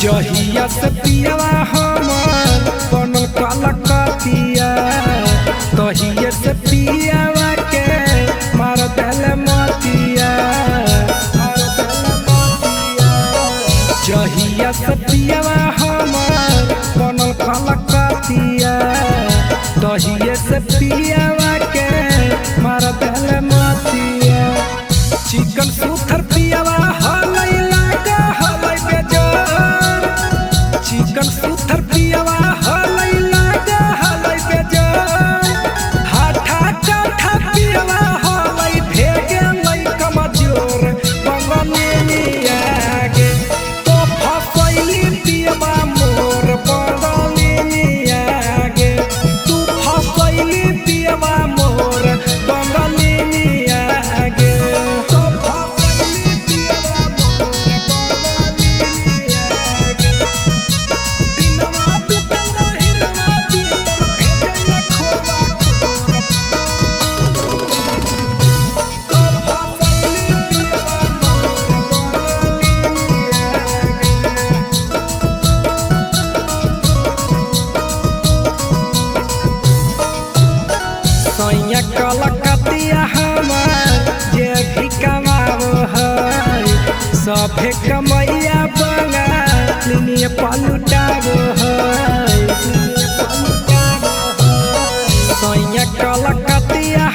जहिया से पियावा हमर बनल कलकतिया तहिए से पियावा के मार देल मतिया जहिया से पियावा हमर बनल कलकतिया तहिए से पियावा के मार देल मतिया चिकन सुथर पियावा हलई लागा हलई बेजार चिकन सुथर पियावा हलई लागा हलई बेजार हाथा काठा पियावा हलई भेगे लई कमजोर बंगने आगे तो फसैली पियावा मोर बंगने आगे तू फसैली पियावा मोर बंगने आगे सैया कलकतिया हमार जे भी कमावो है सभे कमैया बंगाली पलुटावो है सैया कलकतिया